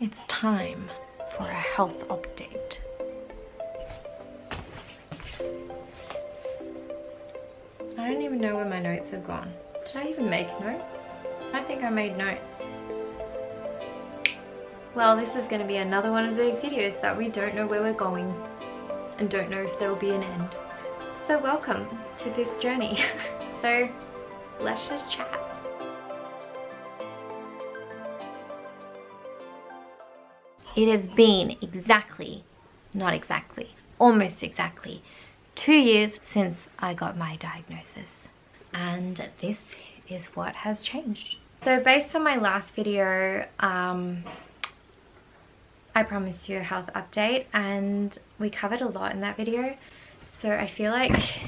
It's time for a health update. I don't even know where my notes have gone. Did I even make notes? I don't think I made notes. Well, this is going to be another one of those videos that we don't know where we're going and don't know if there will be an end. So welcome to this journey. So let's just chat. It has been almost exactly 2 years since I got my diagnosis, and this is what has changed. So based on my last video, I promised you a health update and we covered a lot in that video, so I feel like,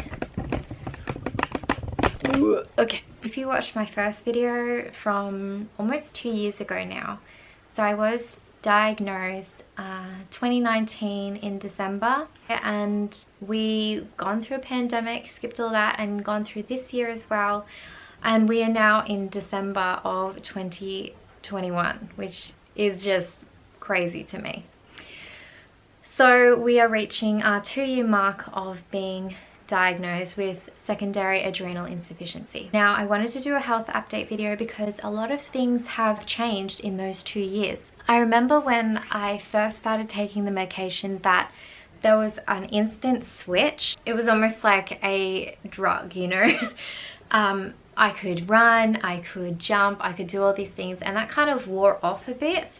okay, if you watched my first video from almost 2 years ago now, so I was diagnosed 2019 in December, and we gone through a pandemic, skipped all that, and gone through this year as well, and we are now in December of 2021, which is just crazy to me. So we are reaching our 2-year mark of being diagnosed with secondary adrenal insufficiency. Now, I wanted to do a health update video because a lot of things have changed in those 2 years. I remember when I first started taking the medication that there was an instant switch. It was almost like a drug, you know? I could run, I could jump, I could do all these things, and that kind of wore off a bit.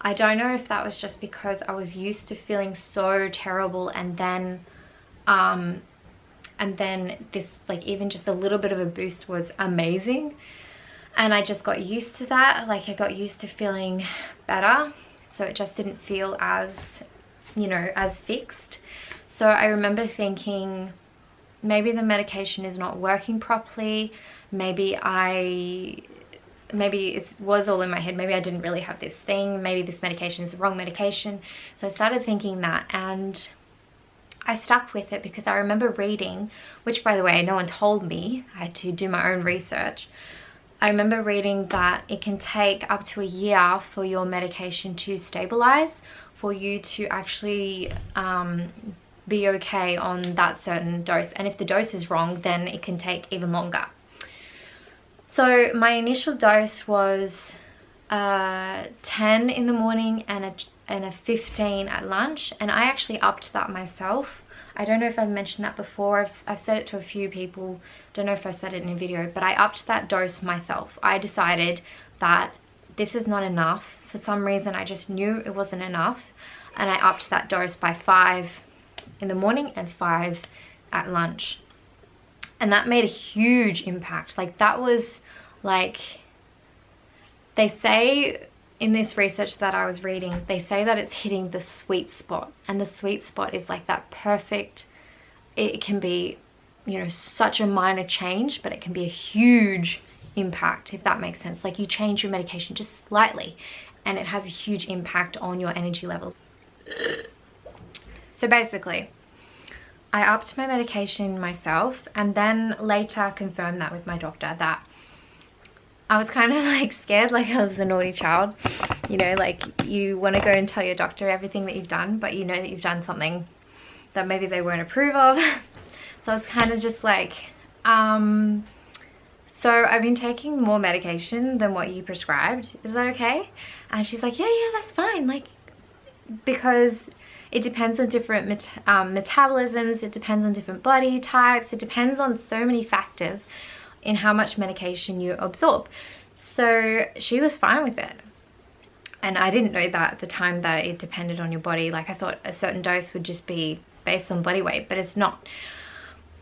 I don't know if that was just because I was used to feeling so terrible, and then this, like, even just a little bit of a boost was amazing. And I just got used to that. Like, I got used to feeling better, so it just didn't feel as, you know, as fixed. So I remember thinking, maybe the medication is not working properly. Maybe it was all in my head. Maybe I didn't really have this thing. Maybe this medication is the wrong medication. So I started thinking that, and I stuck with it because I remember reading, which, by the way, no one told me. I had to do my own research. I remember reading that it can take up to a year for your medication to stabilize, for you to actually be okay on that certain dose. And if the dose is wrong, then it can take even longer. So my initial dose was 10 in the morning and a 15 at lunch, and I actually upped that myself. I don't know if I've mentioned that before. I've said it to a few people. Don't know if I said it in a video, but I upped that dose myself. I decided that this is not enough. For some reason, I just knew it wasn't enough, and I upped that dose by 5 in the morning and 5 at lunch. And that made a huge impact. Like, that was like, they say in this research that I was reading, they say that it's hitting the sweet spot, and the sweet spot is like that perfect, it can be, you know, such a minor change, but it can be a huge impact, if that makes sense. Like, you change your medication just slightly and it has a huge impact on your energy levels. So basically, I upped my medication myself, and then later confirmed that with my doctor, that I was kind of like scared, like I was a naughty child, you know, like you want to go and tell your doctor everything that you've done, but you know that you've done something that maybe they won't approve of. So I was kind of just like, so I've been taking more medication than what you prescribed. Is that okay? And she's like, yeah, that's fine. Like, because it depends on different metabolisms, it depends on different body types, it depends on so many factors in how much medication you absorb. So she was fine with it, and I didn't know that at the time, that it depended on your body. Like, I thought a certain dose would just be based on body weight, but it's not.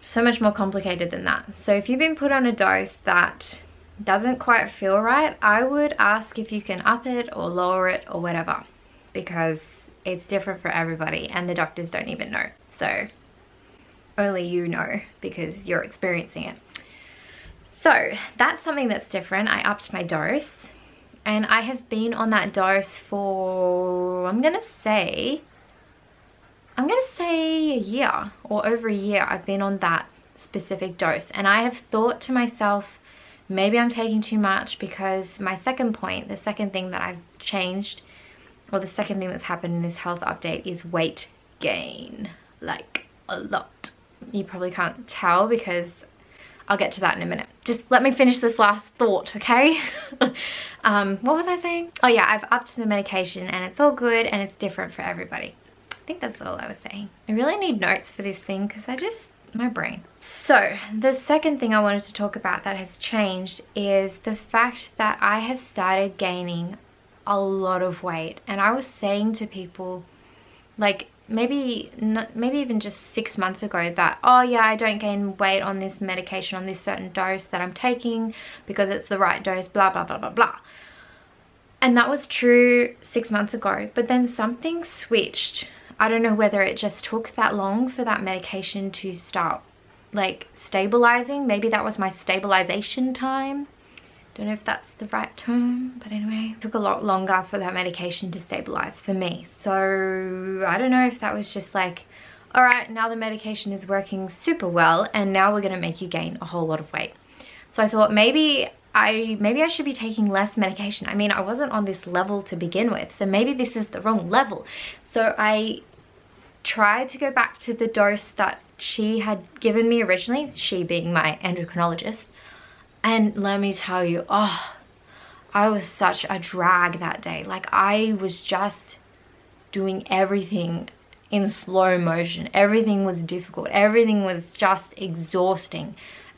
So much more complicated than that. So if you've been put on a dose that doesn't quite feel right, I would ask if you can up it or lower it or whatever, because it's different for everybody and the doctors don't even know. So only you know, because you're experiencing it. So that's something that's different. I upped my dose, and I have been on that dose for, I'm gonna say a year, or over a year. I've been on that specific dose, and I have thought to myself, maybe I'm taking too much, because my second point, the second thing that I've changed or the second thing that's happened in this health update is weight gain, like a lot. You probably can't tell because I'll get to that in a minute. Just let me finish this last thought, okay? What was I saying? Oh yeah, I've upped the medication and it's all good and it's different for everybody. I think that's all I was saying. I really need notes for this thing because my brain. So the second thing I wanted to talk about that has changed is the fact that I have started gaining a lot of weight. And I was saying to people, like, maybe even just 6 months ago, that, oh yeah, I don't gain weight on this medication, on this certain dose that I'm taking because it's the right dose, blah blah blah blah blah. And that was true 6 months ago, but then something switched. I don't know whether it just took that long for that medication to start like stabilizing. Maybe that was my stabilization time. Don't know if that's the right term, but anyway, it took a lot longer for that medication to stabilize for me. So I don't know if that was just like, all right, now the medication is working super well and now we're gonna make you gain a whole lot of weight. So I thought maybe I should be taking less medication. I mean, I wasn't on this level to begin with, so maybe this is the wrong level. So I tried to go back to the dose that she had given me originally, she being my endocrinologist. And let me tell you, oh, I was such a drag that day. Like, I was just doing everything in slow motion. Everything was difficult. Everything was just exhausting.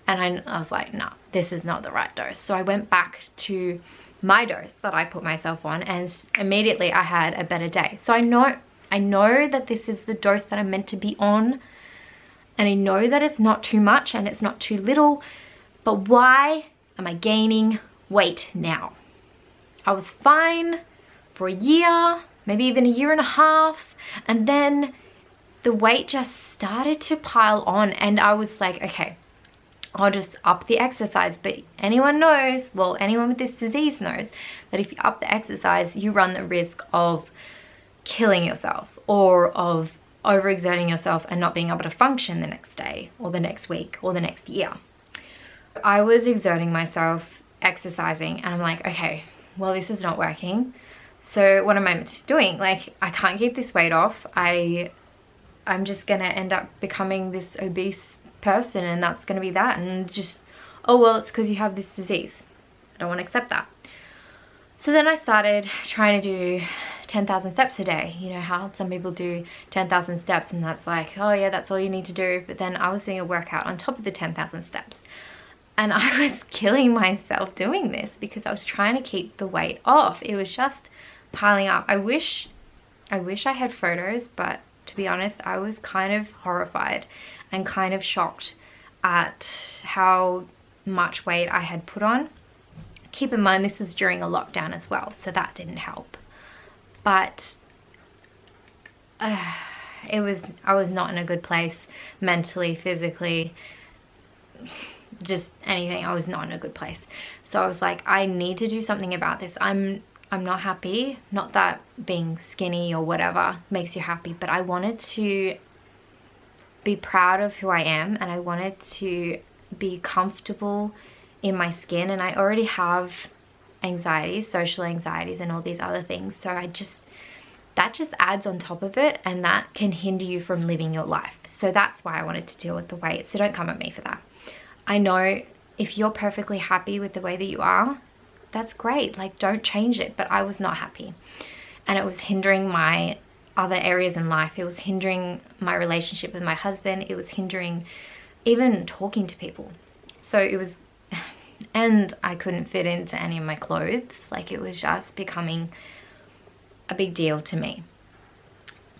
And I was like, no, this is not the right dose. So I went back to my dose that I put myself on, and immediately I had a better day. So I know that this is the dose that I'm meant to be on. And I know that it's not too much and it's not too little. But why am I gaining weight now? I was fine for a year, maybe even a year and a half, and then the weight just started to pile on, and I was like, okay, I'll just up the exercise. But anyone knows, well, anyone with this disease knows that if you up the exercise, you run the risk of killing yourself or of overexerting yourself and not being able to function the next day or the next week or the next year. I was exerting myself, exercising, and I'm like, okay, well, this is not working. So what am I doing? Like, I can't keep this weight off. I'm just gonna end up becoming this obese person, and that's gonna be that. And just, oh, well, it's because you have this disease. I don't want to accept that. So then I started trying to do 10,000 steps a day. You know how some people do 10,000 steps and that's like, oh yeah, that's all you need to do. But then I was doing a workout on top of the 10,000 steps. And I was killing myself doing this because I was trying to keep the weight off. It was just piling up. I wish I had photos, but to be honest, I was kind of horrified and kind of shocked at how much weight I had put on. Keep in mind, this is during a lockdown as well, so that didn't help. But I was not in a good place mentally, physically, just anything. I was not in a good place. So I was like, I need to do something about this. I'm not happy. Not that being skinny or whatever makes you happy, but I wanted to be proud of who I am, and I wanted to be comfortable in my skin. And I already have anxieties, social anxieties and all these other things. So that just adds on top of it, and that can hinder you from living your life. So that's why I wanted to deal with the weight. So don't come at me for that. I know if you're perfectly happy with the way that you are, that's great. Like, don't change it. But I was not happy, and it was hindering my other areas in life. It was hindering my relationship with my husband. It was hindering even talking to people. So it was, and I couldn't fit into any of my clothes. Like, it was just becoming a big deal to me.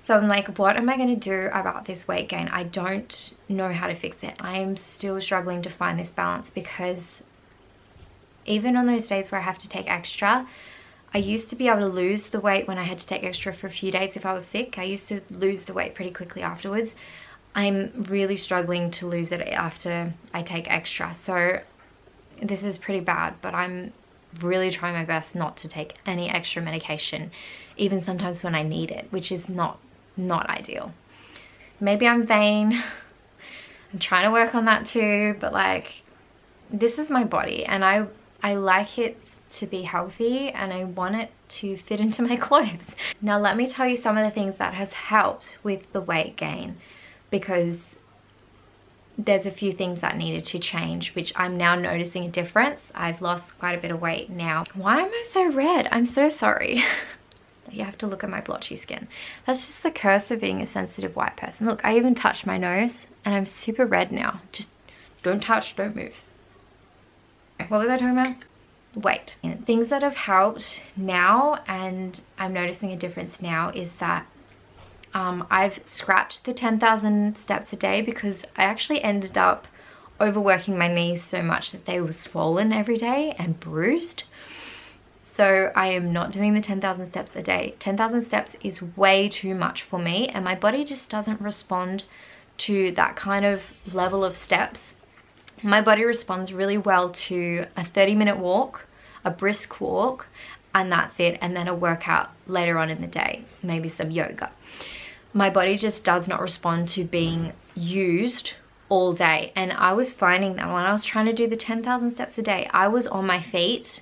So I'm like, what am I going to do about this weight gain? I don't know how to fix it. I am still struggling to find this balance, because even on those days where I have to take extra, I used to be able to lose the weight when I had to take extra for a few days if I was sick. I used to lose the weight pretty quickly afterwards. I'm really struggling to lose it after I take extra. So this is pretty bad, but I'm really trying my best not to take any extra medication, even sometimes when I need it, which is not ideal. Maybe I'm vain. I'm trying to work on that too, but like, this is my body, and I like it to be healthy and I want it to fit into my clothes. Now let me tell you some of the things that has helped with the weight gain, because there's a few things that needed to change, which I'm now noticing a difference. I've lost quite a bit of weight now. Why am I so red? I'm so sorry. You have to look at my blotchy skin. That's just the curse of being a sensitive white person. Look, I even touched my nose and I'm super red now. Just don't touch, don't move. What was I talking about? Weight. Things that have helped now, and I'm noticing a difference now, is that I've scrapped the 10,000 steps a day, because I actually ended up overworking my knees so much that they were swollen every day and bruised. So I am not doing the 10,000 steps a day. 10,000 steps is way too much for me, and my body just doesn't respond to that kind of level of steps. My body responds really well to a 30-minute walk, a brisk walk, and that's it, and then a workout later on in the day, maybe some yoga. My body just does not respond to being used all day. And I was finding that when I was trying to do the 10,000 steps a day, I was on my feet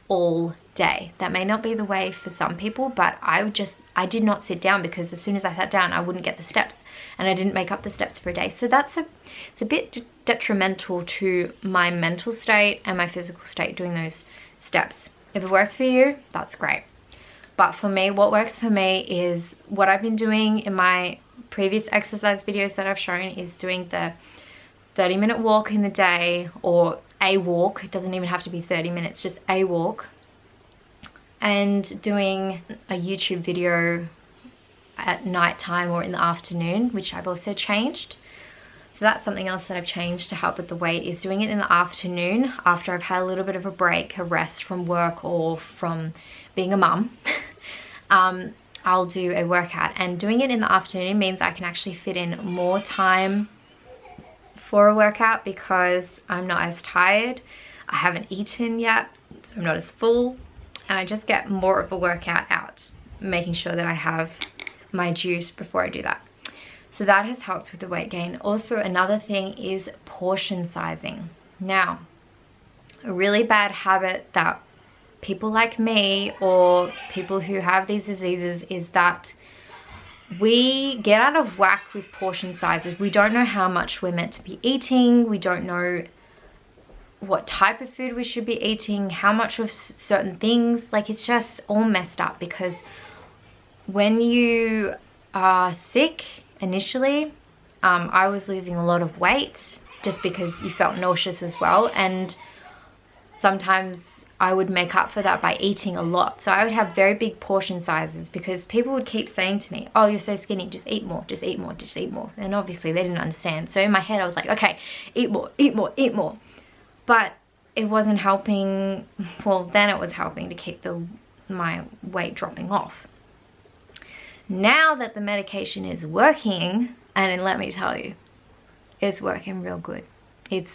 all day. That may not be the way for some people, but I did not sit down, because as soon as I sat down, I wouldn't get the steps, and I didn't make up the steps for a day. So it's a bit detrimental to my mental state and my physical state, doing those steps. If it works for you, that's great. But for me, what works for me is what I've been doing in my previous exercise videos that I've shown, is doing the 30-minute walk in the day, or a walk. It doesn't even have to be 30 minutes, just a walk. And doing a YouTube video at nighttime or in the afternoon, which I've also changed. So that's something else that I've changed to help with the weight, is doing it in the afternoon after I've had a little bit of a break, a rest from work or from being a mum. I'll do a workout, and doing it in the afternoon means I can actually fit in more time for a workout, because I'm not as tired, I haven't eaten yet, so I'm not as full, and I just get more of a workout out, making sure that I have my juice before I do that. So that has helped with the weight gain. Also, another thing is portion sizing. Now, a really bad habit that people like me, or people who have these diseases, is that we get out of whack with portion sizes. We don't know how much we're meant to be eating. We don't know what type of food we should be eating, how much of certain things. Like, it's just all messed up, because when you are sick initially, I was losing a lot of weight just because you felt nauseous as well, and sometimes I would make up for that by eating a lot. So I would have very big portion sizes, because people would keep saying to me, oh, you're so skinny, just eat more, just eat more, just eat more. And obviously they didn't understand. So in my head I was like, okay, eat more, eat more, eat more. But it wasn't helping. Well, then it was helping to keep my weight dropping off. Now that the medication is working, and let me tell you, it's working real good. It's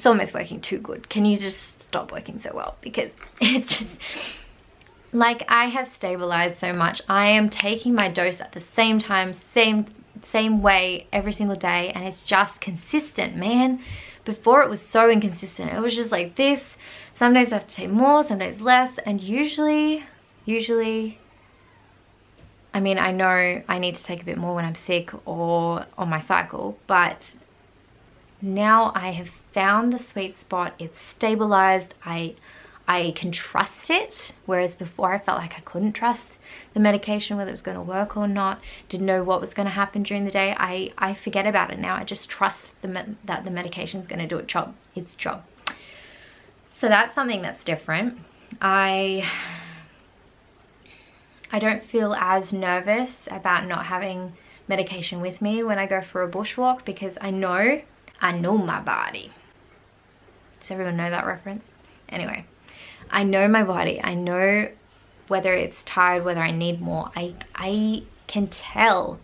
almost working too good. Can you just stop working so well? Because it's just like, I have stabilized so much. I am taking my dose at the same time, same way every single day, and it's just consistent, man. Before it was so inconsistent. It was just like this. Some days I have to take more, some days less, and usually, I mean, I know I need to take a bit more when I'm sick or on my cycle, but now I have found the sweet spot. It's stabilized. I can trust it, whereas before I felt like I couldn't trust the medication, whether it was going to work or not. Didn't know what was going to happen during the day. I forget about it now. I just trust that the medication is going to do its job. So that's something that's different. I don't feel as nervous about not having medication with me when I go for a bushwalk, because I know my body. Does everyone know that reference? Anyway, I know my body. I know whether it's tired, whether I need more. I can tell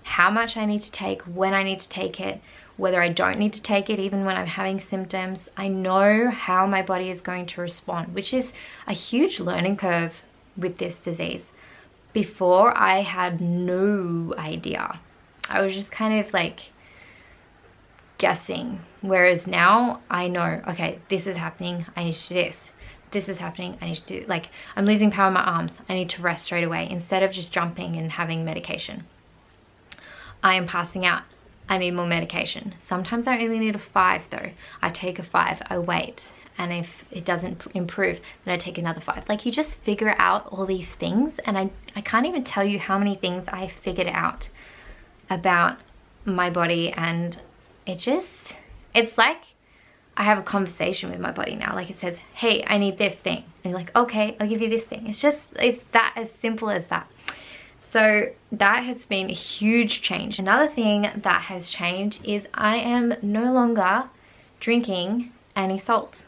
how much I need to take, when I need to take it, whether I don't need to take it even when I'm having symptoms. I know how my body is going to respond, which is a huge learning curve with this disease. Before, I had no idea. I was just kind of like guessing, whereas now I know, okay, this is happening, I need to do this. this is happening, I need to do, like, I'm losing power in my arms, I need to rest straight away instead of just jumping and having medication. I am passing out, I need more medication. Sometimes I only need a 5 though. I take a 5, I wait, and if it doesn't improve, then I take another 5. Like, you just figure out all these things, and I can't even tell you how many things I figured out about my body, and it's like I have a conversation with my body now. Like, it says, hey, I need this thing. And you're like, okay, I'll give you this thing. It's that as simple as that. So that has been a huge change. Another thing that has changed is I am no longer drinking any salt.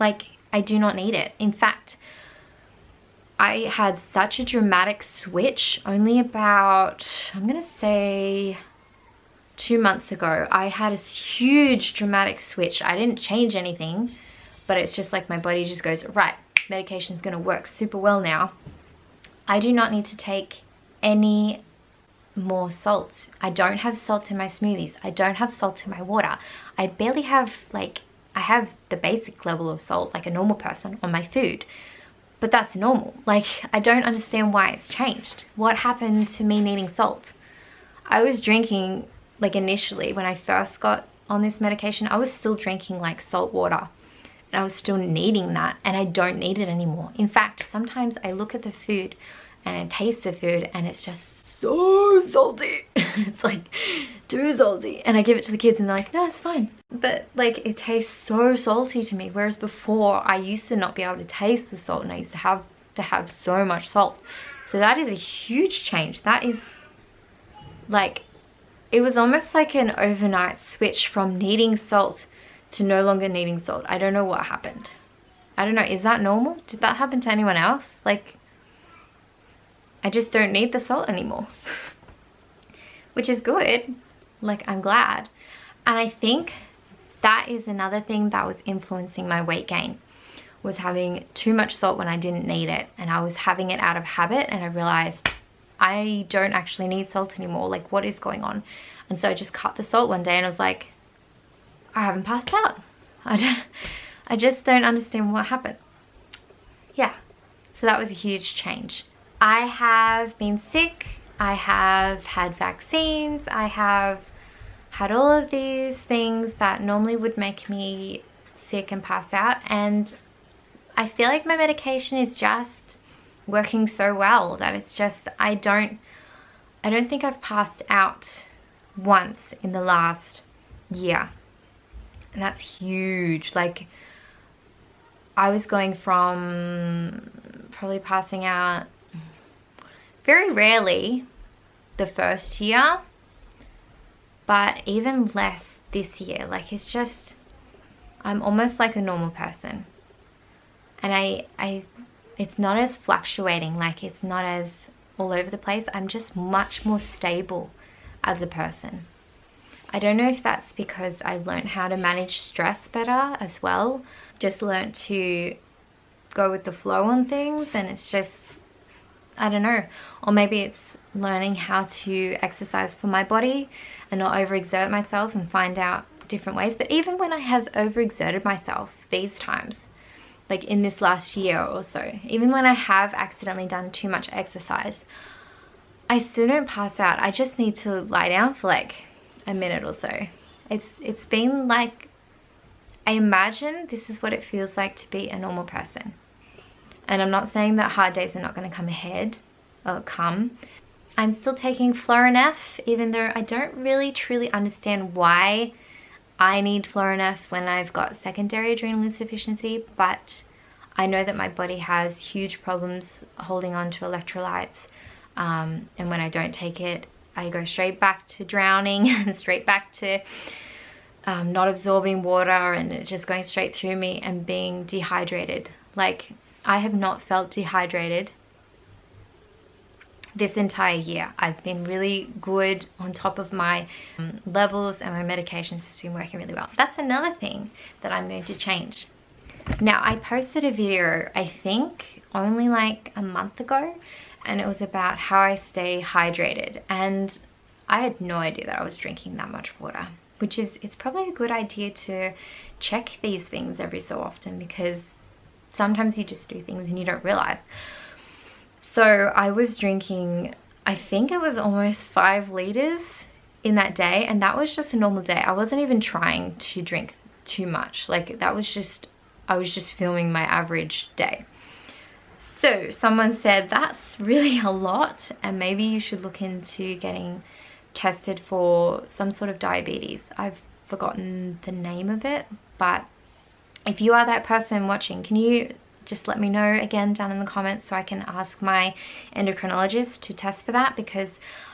Like, I do not need it. In fact, I had such a dramatic switch only about, I'm gonna say 2 months ago. I had a huge dramatic switch. I didn't change anything, but it's just like my body just goes, right, medication's gonna work super well now. I do not need to take any more salt. I don't have salt in my smoothies. I don't have salt in my water. I barely have, like, I have the basic level of salt like a normal person on my food, but that's normal. Like, I don't understand why it's changed. What happened to me needing salt? I was drinking, like, initially when I first got on this medication, I was still drinking like salt water, and I was still needing that, and I don't need it anymore. In fact, sometimes I look at the food and I taste the food and it's just so salty. It's like too salty, and I give it to the kids and they're like, no, it's fine. But like, it tastes so salty to me, whereas before I used to not be able to taste the salt, and I used to have so much salt. So that is a huge change. That is like, it was almost like an overnight switch from needing salt to no longer needing salt. I don't know what happened. I don't know, is that normal? Did that happen to anyone else? Like, I just don't need the salt anymore. Which is good. Like, I'm glad. And I think that is another thing that was influencing my weight gain, was having too much salt when I didn't need it. And I was having it out of habit, and I realized I don't actually need salt anymore. Like, what is going on? And so I just cut the salt one day and I was like, I haven't passed out. I just don't understand what happened. Yeah, so that was a huge change. I have been sick, I have had vaccines, I have had all of these things that normally would make me sick and pass out, and I feel like my medication is just working so well that it's just, I don't think I've passed out once in the last year, and that's huge. Like, I was going from probably passing out very rarely the first year, but even less this year. Like, it's just, I'm almost like a normal person, and it's not as fluctuating. Like, it's not as all over the place. I'm just much more stable as a person. I don't know if that's because I've learned how to manage stress better as well. Just learned to go with the flow on things, and it's just, I don't know. Or maybe it's learning how to exercise for my body and not overexert myself and find out different ways. But even when I have overexerted myself these times, like in this last year or so, even when I have accidentally done too much exercise, I still don't pass out. I just need to lie down for like a minute or so. It's been like, I imagine this is what it feels like to be a normal person. And I'm not saying that hard days are not going to come ahead or come. I'm still taking Florinef, even though I don't really truly understand why I need Florinef when I've got secondary adrenal insufficiency, but I know that my body has huge problems holding on to electrolytes, and when I don't take it, I go straight back to drowning and straight back to not absorbing water, and it just going straight through me and being dehydrated. Like, I have not felt dehydrated this entire year. I've been really good on top of my levels, and my medications has been working really well. That's another thing that I'm going to change. Now, I posted a video, I think only like a month ago, and it was about how I stay hydrated, and I had no idea that I was drinking that much water, which is, it's probably a good idea to check these things every so often, because sometimes you just do things and you don't realize. So I was drinking, I think it was almost 5 liters in that day, and that was just a normal day. I wasn't even trying to drink too much. Like, that was just, I was just filming my average day. So someone said that's really a lot, and maybe you should look into getting tested for some sort of diabetes. I've forgotten the name of it, but if you are that person watching, can you just let me know again down in the comments so I can ask my endocrinologist to test for that, because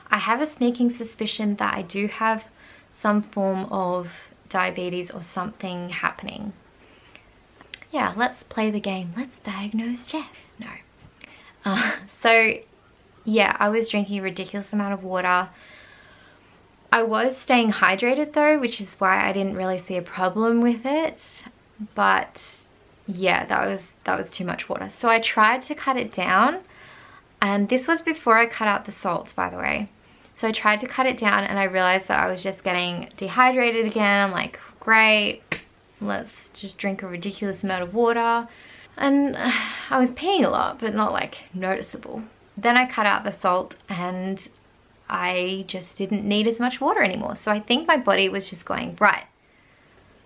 I have a sneaking suspicion that I do have some form of diabetes or something happening. Yeah, let's play the game. Let's diagnose Jeff. No. So yeah, I was drinking a ridiculous amount of water. I was staying hydrated though, which is why I didn't really see a problem with it. But yeah, that was too much water. So I tried to cut it down, and this was before I cut out the salt, by the way. So I tried to cut it down, and I realized that I was just getting dehydrated again. I'm like, great, let's just drink a ridiculous amount of water. And I was peeing a lot, but not like noticeable. Then I cut out the salt, and I just didn't need as much water anymore. So I think my body was just going, right,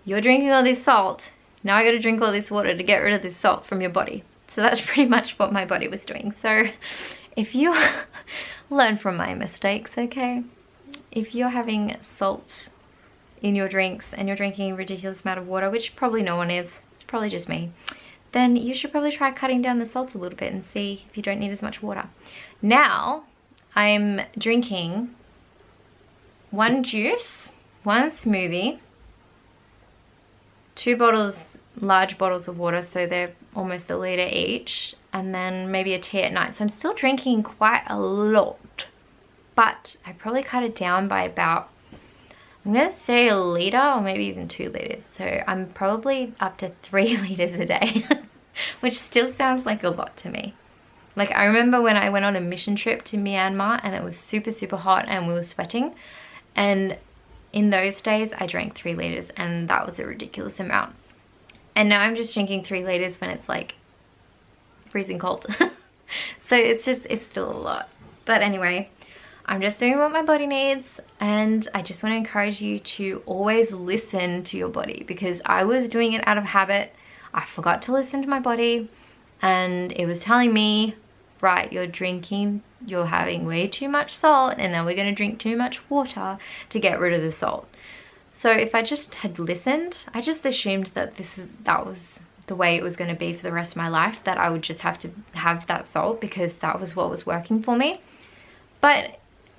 you're drinking all this salt, now I gotta drink all this water to get rid of this salt from your body. So that's pretty much what my body was doing. So if you learn from my mistakes, okay? If you're having salt in your drinks and you're drinking a ridiculous amount of water, which probably no one is, it's probably just me, then you should probably try cutting down the salt a little bit and see if you don't need as much water. Now, I'm drinking 1 juice, 1 smoothie, 2 bottles, large bottles of water, so they're almost 1 liter each, and then maybe a tea at night. So I'm still drinking quite a lot, but I probably cut it down by about, I'm gonna say 1 liter or maybe even 2 liters. So I'm probably up to 3 liters a day, which still sounds like a lot to me. Like, I remember when I went on a mission trip to Myanmar, and it was super, super hot and we were sweating. And in those days, I drank 3 liters, and that was a ridiculous amount. And now I'm just drinking 3 liters when it's like freezing cold. So it's still a lot. But anyway, I'm just doing what my body needs, and I just want to encourage you to always listen to your body, because I was doing it out of habit. I forgot to listen to my body, and it was telling me, right, you're having way too much salt, and now we're going to drink too much water to get rid of the salt. So if I just had listened, I just assumed that that was the way it was going to be for the rest of my life, that I would just have to have that salt because that was what was working for me. But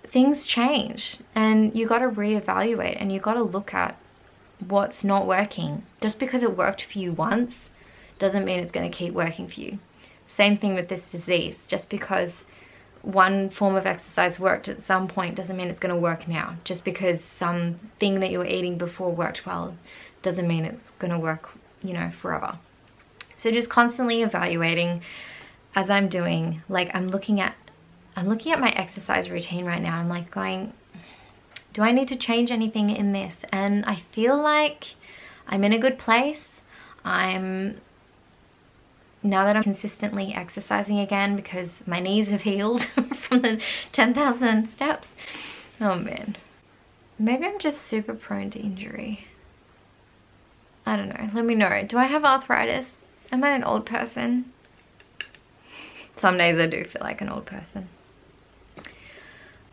things change, and you got to reevaluate, and you got to look at what's not working. Just because it worked for you once doesn't mean it's going to keep working for you. Same thing with this disease. Just because one form of exercise worked at some point doesn't mean it's going to work now. Just because something that you were eating before worked well doesn't mean it's going to work, you know, forever. So just constantly evaluating, as I'm doing. Like, I'm looking at my exercise routine right now. I'm like going, do I need to change anything in this? And I feel like I'm in a good place. Now that I'm consistently exercising again, because my knees have healed from the 10,000 steps. Oh man. Maybe I'm just super prone to injury. I don't know. Let me know. Do I have arthritis? Am I an old person? Some days I do feel like an old person.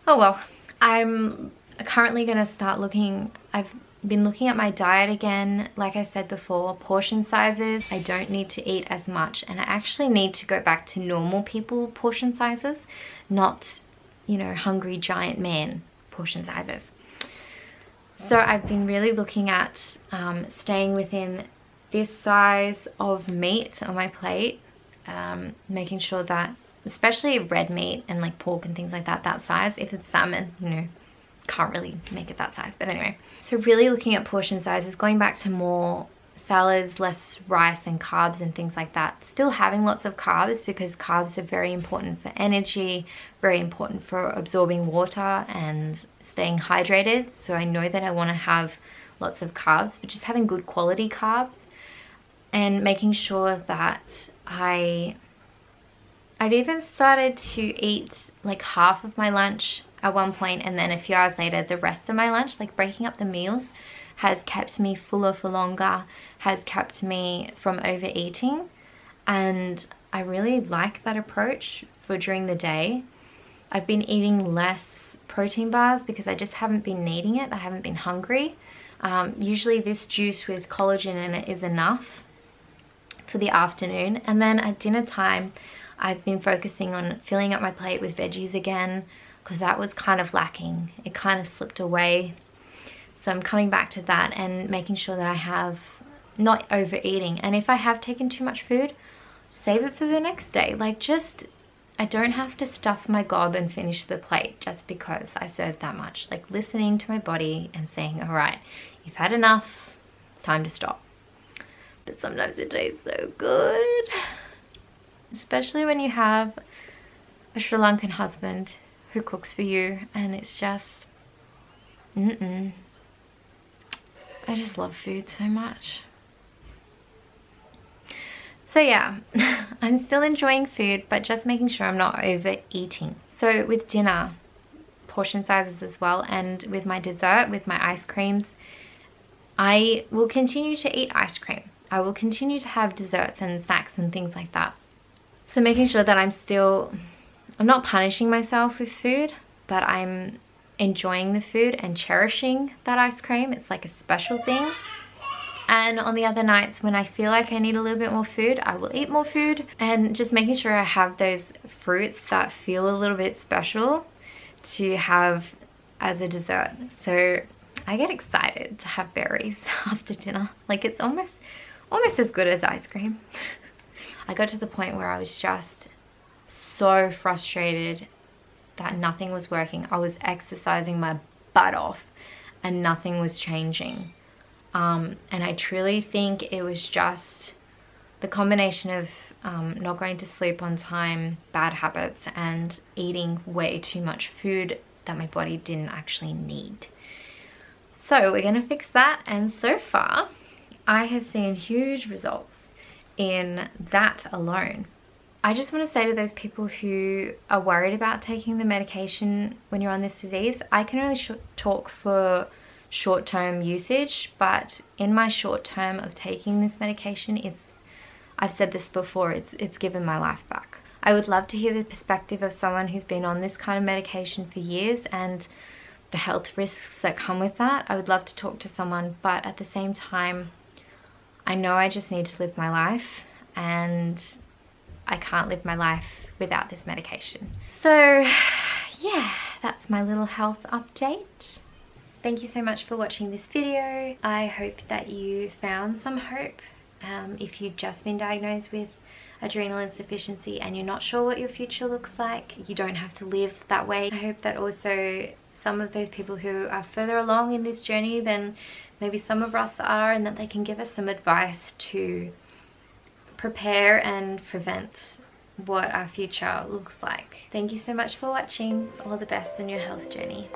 Oh well. I'm currently going to start looking. I've been looking at my diet again. Like I said before, portion sizes. I don't need to eat as much, and I actually need to go back to normal people portion sizes, not, you know, hungry giant man portion sizes. So I've been really looking at staying within this size of meat on my plate, making sure that, especially red meat and like pork and things like that, that size. If it's salmon, you know, can't really make it that size. But anyway, so really looking at portion sizes, going back to more salads, less rice and carbs and things like that. Still having lots of carbs, because carbs are very important for energy, very important for absorbing water and staying hydrated. So I know that I want to have lots of carbs, but just having good quality carbs, and making sure that I've even started to eat like half of my lunch at one point, and then a few hours later the rest of my lunch. Like breaking up the meals has kept me fuller for longer, has kept me from overeating, and I really like that approach for during the day. I've been eating less protein bars because I just haven't been needing it. I haven't been hungry. Usually this juice with collagen in it is enough for the afternoon, and then at dinner time I've been focusing on filling up my plate with veggies again, because that was kind of lacking. It kind of slipped away. So I'm coming back to that and making sure that I have not overeating. And if I have taken too much food, save it for the next day. Like, just, I don't have to stuff my gob and finish the plate just because I served that much. Like listening to my body and saying, all right, you've had enough, it's time to stop. But sometimes it tastes so good. Especially when you have a Sri Lankan husband who cooks for you, and it's just, I just love food so much. So yeah, I'm still enjoying food, but just making sure I'm not overeating. So with dinner, portion sizes as well, and with my dessert, with my ice creams, I will continue to eat ice cream. I will continue to have desserts and snacks and things like that. So making sure that I'm not punishing myself with food, but I'm enjoying the food and cherishing that ice cream. It's like a special thing. And on the other nights when I feel like I need a little bit more food, I will eat more food, and just making sure I have those fruits that feel a little bit special to have as a dessert. So I get excited to have berries after dinner. Like, it's almost as good as ice cream. I got to the point where I was just so frustrated that nothing was working. I was exercising my butt off and nothing was changing. And I truly think it was just the combination of not going to sleep on time, bad habits, and eating way too much food that my body didn't actually need. So we're gonna fix that, and so far I have seen huge results in that alone. I just want to say to those people who are worried about taking the medication when you're on this disease, I can only talk for short-term usage, but in my short term of taking this medication, I've said this before, it's given my life back. I would love to hear the perspective of someone who's been on this kind of medication for years and the health risks that come with that. I would love to talk to someone, but at the same time, I know I just need to live my life, and I can't live my life without this medication. So yeah, that's my little health update. Thank you so much for watching this video. I hope that you found some hope. If you've just been diagnosed with adrenal insufficiency and you're not sure what your future looks like, you don't have to live that way. I hope that also some of those people who are further along in this journey than maybe some of us are, and that they can give us some advice to prepare and prevent what our future looks like. Thank you so much for watching. All the best in your health journey.